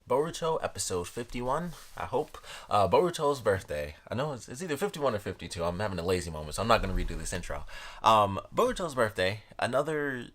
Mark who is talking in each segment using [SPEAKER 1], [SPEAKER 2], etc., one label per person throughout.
[SPEAKER 1] Boruto episode 51, I hope. Boruto's birthday. I know it's either 51 or 52. I'm having a lazy moment, so I'm not going to redo this intro. Boruto's birthday, another,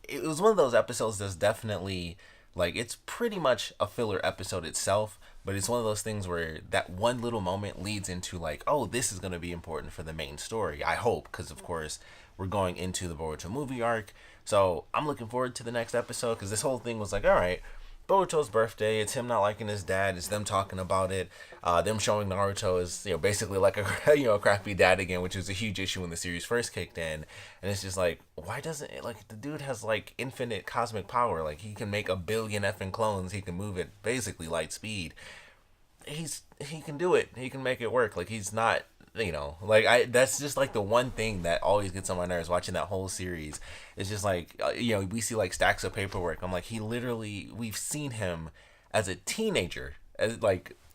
[SPEAKER 1] it was one of those episodes that's definitely, it's pretty much a filler episode itself, but it's one of those things where that one little moment leads into, oh, this is going to be important for the main story. I hope, because, of course, we're going into the Boruto movie arc. So I'm looking forward to the next episode, because this whole thing was like, all right, Boruto's birthday. It's him not liking his dad. It's them talking about it. Them showing Naruto as basically like a a crappy dad again, which was a huge issue when the series first kicked in. And it's just like, why doesn't it, the dude has infinite cosmic power? He can make a billion effing clones. He can move at basically light speed. He can do it. He can make it work. He's not, I that's just the one thing that always gets on my nerves watching that whole series. It's just we see stacks of paperwork. I'm we've seen him as a teenager, as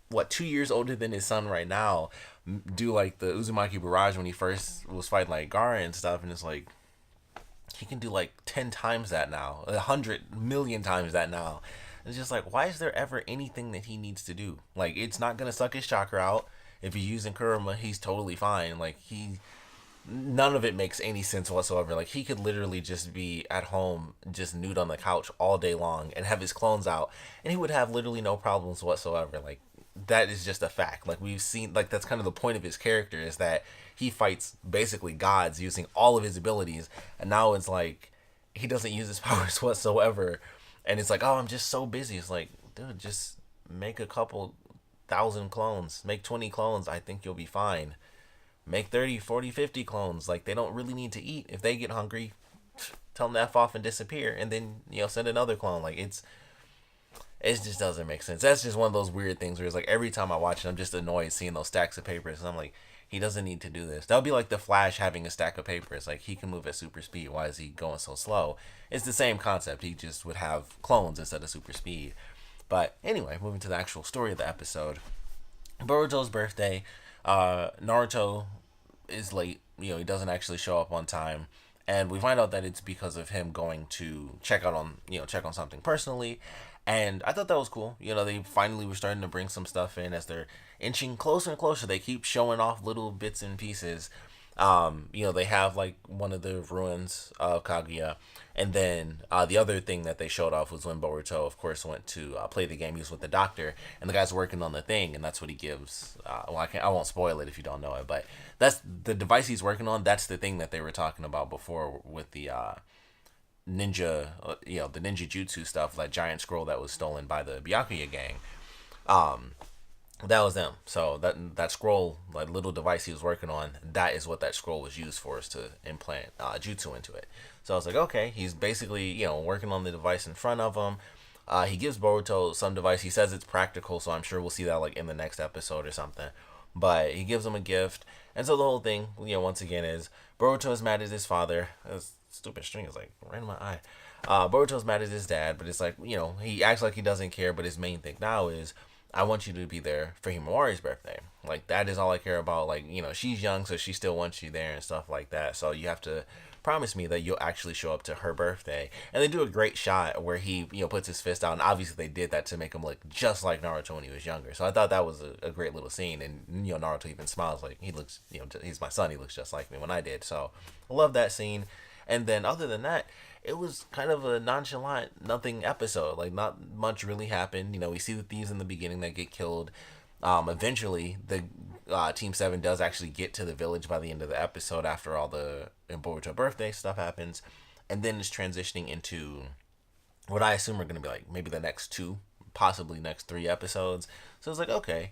[SPEAKER 1] what, 2 years older than his son right now, do the Uzumaki barrage when he first was fighting Gaara and stuff, and it's he can do 10 times that now, 100 million times that now. It's just why is there ever anything that he needs to do? It's not gonna suck his chakra out. If he's using Kurama, he's totally fine. None of it makes any sense whatsoever. He could literally just be at home, just nude on the couch all day long and have his clones out, and he would have literally no problems whatsoever. That is just a fact. We've seen, that's kind of the point of his character, is that he fights basically gods using all of his abilities, and now it's he doesn't use his powers whatsoever, and it's oh, I'm just so busy. It's dude, just make a couple thousand clones, make 20 clones, I think you'll be fine. Make 30, 40, 50 clones. They don't really need to eat. If they get hungry, tell them to F off and disappear, and then send another clone. It just doesn't make sense. That's just one of those weird things where it's every time I watch it, I'm just annoyed seeing those stacks of papers, and I'm he doesn't need to do this. That would be the Flash having a stack of papers. He can move at super speed. Why is he going so slow? It's the same concept. He just would have clones instead of super speed. But anyway, moving to the actual story of the episode. Boruto's birthday. Naruto is late. He doesn't actually show up on time, and we find out that it's because of him going to check on something personally. And I thought that was cool. They finally were starting to bring some stuff in as they're inching closer and closer. They keep showing off little bits and pieces. They have one of the ruins of Kaguya, and then the other thing that they showed off was when Boruto, of course, went to play the game. He was with the doctor, and the guy's working on the thing, and that's what he gives. I won't spoil it if you don't know it, but that's the device he's working on. That's the thing that they were talking about before with the ninja, the ninja jutsu stuff, that giant scroll that was stolen by the Byakuya gang. That was them. So that scroll, little device he was working on, that is what that scroll was used for, is to implant jutsu into it. So I was okay, he's basically, working on the device in front of him. He gives Boruto some device. He says it's practical, so I'm sure we'll see that in the next episode or something. But he gives him a gift, and so the whole thing, once again, is Boruto is mad at his father. This stupid string is right in my eye. Boruto's mad at his dad, but it's he acts like he doesn't care. But his main thing now is, I want you to be there for Himawari's birthday. That is all I care about. She's young, so she still wants you there and stuff like that. So you have to promise me that you'll actually show up to her birthday. And they do a great shot where he, puts his fist out. And obviously they did that to make him look just like Naruto when he was younger. So I thought that was a great little scene. And, Naruto even smiles he looks, he's my son. He looks just like me when I did. So I love that scene. And then other than that, it was kind of a nonchalant, nothing episode. Not much really happened. We see the thieves in the beginning that get killed. Eventually, the Team 7 does actually get to the village by the end of the episode after all the Boruto birthday stuff happens. And then it's transitioning into what I assume are going to be maybe the next 2, possibly next 3 episodes. So it's okay,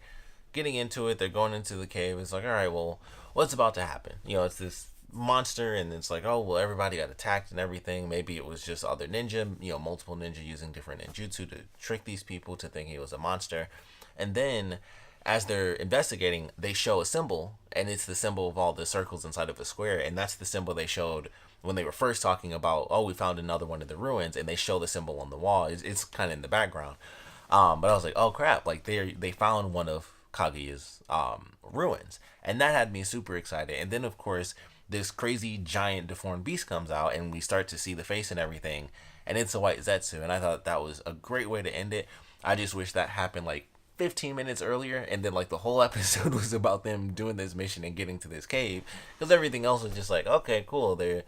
[SPEAKER 1] getting into it, they're going into the cave. It's all right, well, what's about to happen? It's this monster, and it's oh, well, everybody got attacked and everything. Maybe it was just other ninja, multiple ninja using different ninjutsu to trick these people to think he was a monster. And then as they're investigating, they show a symbol, and it's the symbol of all the circles inside of a square, and that's the symbol they showed when they were first talking about, oh, we found another one of the ruins, and they show the symbol on the wall. It's kind of in the background. But I was oh crap, they found one of Kaguya's ruins, and that had me super excited. And then of course this crazy giant deformed beast comes out, and we start to see the face and everything, and it's a white Zetsu, and I thought that was a great way to end it. I just wish that happened like 15 minutes earlier, and then like the whole episode was about them doing this mission and getting to this cave, because everything else was just like, okay, cool. They're,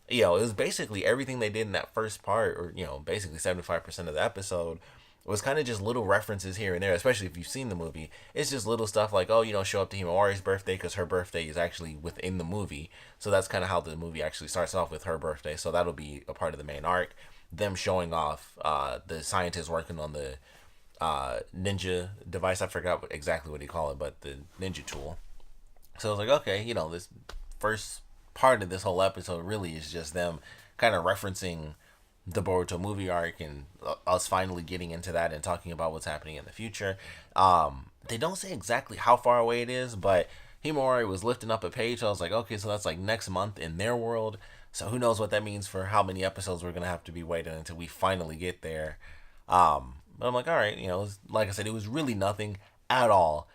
[SPEAKER 1] it was basically everything they did in that first part, or basically 75% of the episode was kind of just little references here and there, especially if you've seen the movie. It's just little stuff like, oh, show up to Himawari's birthday because her birthday is actually within the movie. So that's kind of how the movie actually starts off, with her birthday. So that'll be a part of the main arc. Them showing off the scientists working on the ninja device. I forgot exactly what he called it, but the ninja tool. So I was like, okay, this first part of this whole episode really is just them kind of referencing the Boruto movie arc, and us finally getting into that and talking about what's happening in the future. They don't say exactly how far away it is, but Himawari was lifting up a page. So I was like, okay, so that's like next month in their world. So who knows what that means for how many episodes we're gonna have to be waiting until we finally get there. But I'm like, all right, like I said, it was really nothing at all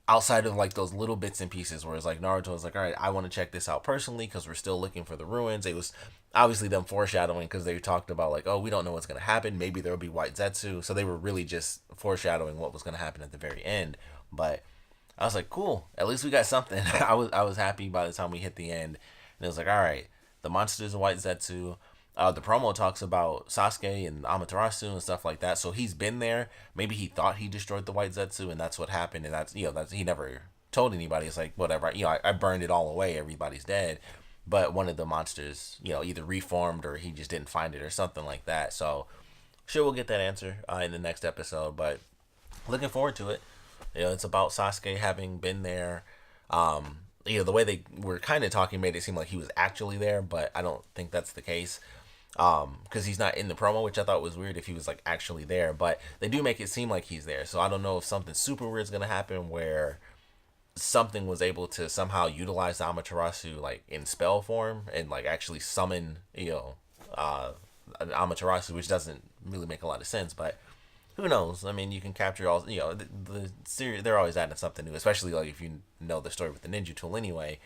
[SPEAKER 1] outside of like those little bits and pieces where it's like Naruto was like, all right, I want to check this out personally because we're still looking for the ruins. It was obviously them foreshadowing, because they talked about like, oh, we don't know what's going to happen. Maybe there'll be white Zetsu. So they were really just foreshadowing what was going to happen at the very end. But I was like, cool, at least we got something. I was happy by the time we hit the end. And it was like, all right, the monsters are white Zetsu. The promo talks about Sasuke and Amaterasu and stuff like that. So he's been there. Maybe he thought he destroyed the white Zetsu, and that's what happened. And that's he never told anybody. It's like, whatever. I burned it all away. Everybody's dead. But one of the monsters, either reformed or he just didn't find it or something like that. So sure, we'll get that answer in the next episode. But looking forward to it. It's about Sasuke having been there. The way they were kind of talking made it seem like he was actually there, but I don't think that's the case. Because he's not in the promo, which I thought was weird if he was like actually there, but they do make it seem like he's there. So I don't know if something super weird is gonna happen where something was able to somehow utilize Amaterasu like in spell form and like actually summon an Amaterasu, which doesn't really make a lot of sense, but who knows? I mean, you can capture all the series. They're always adding something new, especially like if you know the story with the ninja tool anyway.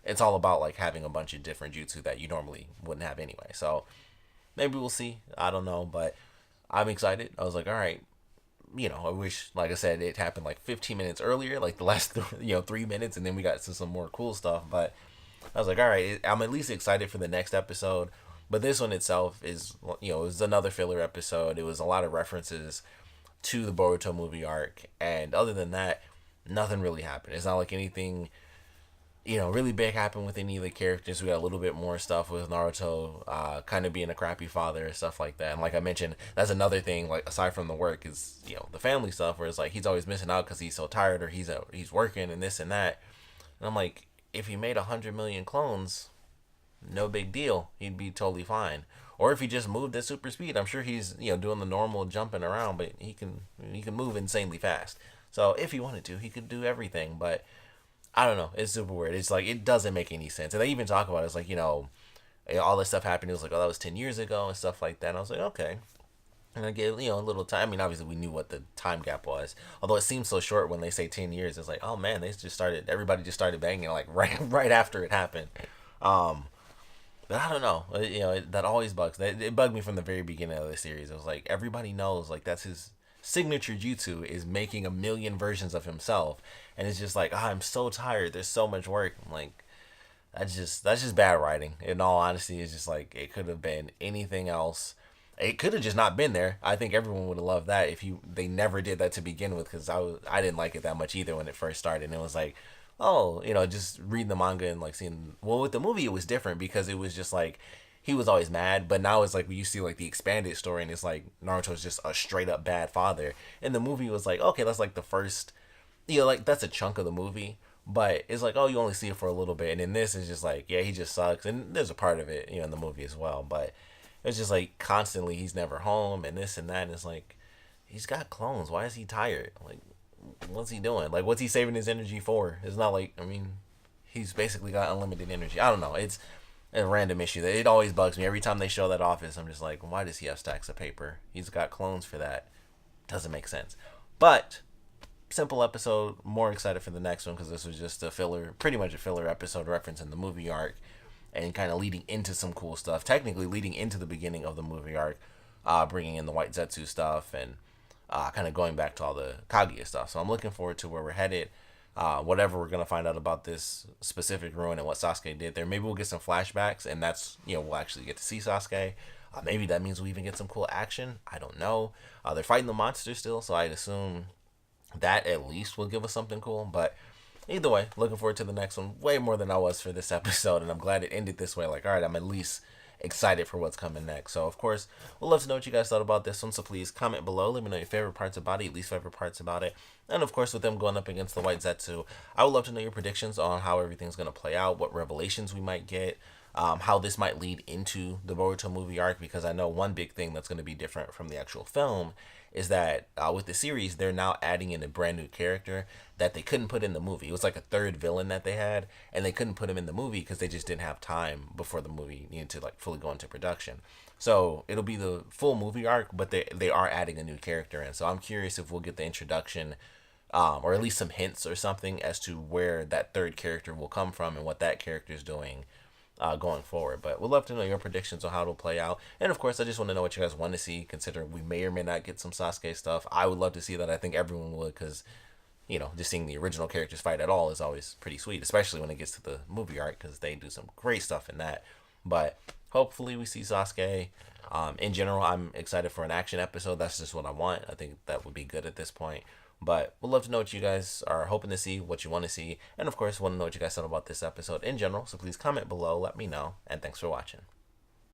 [SPEAKER 1] It's all about like having a bunch of different jutsu that you normally wouldn't have anyway. So maybe we'll see. I don't know, but I'm excited. I was like, all right, I wish, like I said, it happened like 15 minutes earlier, like the last 3 minutes, and then we got to some more cool stuff. But I was like, all right, I'm at least excited for the next episode. But this one itself is, it was another filler episode. It was a lot of references to the Boruto movie arc, and other than that, nothing really happened. It's not like anything really big happened with any of the characters. We got a little bit more stuff with Naruto, kind of being a crappy father and stuff like that. And like I mentioned, that's another thing, like aside from the work, is the family stuff, where it's like he's always missing out because he's so tired, or he's working and this and that. And I'm like, if he made 100 million clones, no big deal. He'd be totally fine. Or if he just moved at super speed, I'm sure he's doing the normal jumping around, but he can move insanely fast. So if he wanted to, he could do everything, but I don't know. It's super weird. It's like, it doesn't make any sense. And they even talk about it. It's like, all this stuff happened. It was like, oh, that was 10 years ago and stuff like that. And I was like, okay. And I gave, a little time. I mean, obviously we knew what the time gap was. Although it seems so short when they say 10 years. It's like, oh man, everybody just started banging like right after it happened. But I don't know. That always bugs. It bugged me from the very beginning of the series. It was like, everybody knows, like, that's his signature jutsu, is making a million versions of himself, and it's just like, I'm so tired, there's so much work. I'm like, that's just bad writing. In all honesty, it's just like, it could have been anything else. It could have just not been there. I think everyone would have loved that if they never did that to begin with, because I didn't like it that much either when it first started. And it was like, oh, just reading the manga and like seeing, well, with the movie it was different, because it was just like, he was always mad, but now it's like when you see like the expanded story, and it's like Naruto's just a straight up bad father. And the movie was like, okay, that's like the first, like that's a chunk of the movie, but it's like, oh, you only see it for a little bit. And in this, it's just like, yeah, he just sucks, and there's a part of it, in the movie as well, but it's just like constantly he's never home and this and that, and it's like, he's got clones. Why is he tired? Like, what's he doing? Like, what's he saving his energy for? It's not like, I mean, he's basically got unlimited energy. I don't know. It's a random issue that it always bugs me. Every time they show that office, I'm just like, why does he have stacks of paper? He's got clones for that. Doesn't make sense. But simple episode. More excited for the next one, because this was just a filler, pretty much a filler episode referencing the movie arc and kind of leading into some cool stuff. Technically leading into the beginning of the movie arc, bringing in the white Zetsu stuff and kind of going back to all the Kaguya stuff. So I'm looking forward to where we're headed. Whatever we're gonna find out about this specific ruin and what Sasuke did there. Maybe we'll get some flashbacks, and that's, we'll actually get to see Sasuke. Maybe that means we even get some cool action. I don't know. They're fighting the monster still, so I'd assume that at least will give us something cool. But either way, looking forward to the next one way more than I was for this episode, and I'm glad it ended this way. Like, all right, I'm at least excited for what's coming next. So, of course, we'd love to know what you guys thought about this one. So please comment below. Let me know your favorite parts about it, least favorite parts about it. And, of course, with them going up against the White Zetsu, I would love to know your predictions on how everything's going to play out, what revelations we might get, how this might lead into the Boruto movie arc, because I know one big thing that's going to be different from the actual film is that with the series, they're now adding in a brand new character that they couldn't put in the movie. It was like a third villain that they had, and they couldn't put him in the movie because they just didn't have time before the movie needed to like fully go into production. So it'll be the full movie arc, but they are adding a new character in. So I'm curious if we'll get the introduction, or at least some hints or something as to where that third character will come from and what that character is doing going forward. But we'd love to know your predictions on how it'll play out. And of course, I just want to know what you guys want to see, considering we may or may not get some Sasuke stuff. I would love to see that. I think everyone would, because, just seeing the original characters fight at all is always pretty sweet, especially when it gets to the movie arc, because they do some great stuff in that. But hopefully we see Sasuke. In general, I'm excited for an action episode. That's just what I want. I think that would be good at this point. But we'd love to know what you guys are hoping to see, what you want to see, and of course, want to know what you guys thought about this episode in general. So please comment below, let me know, and thanks for watching.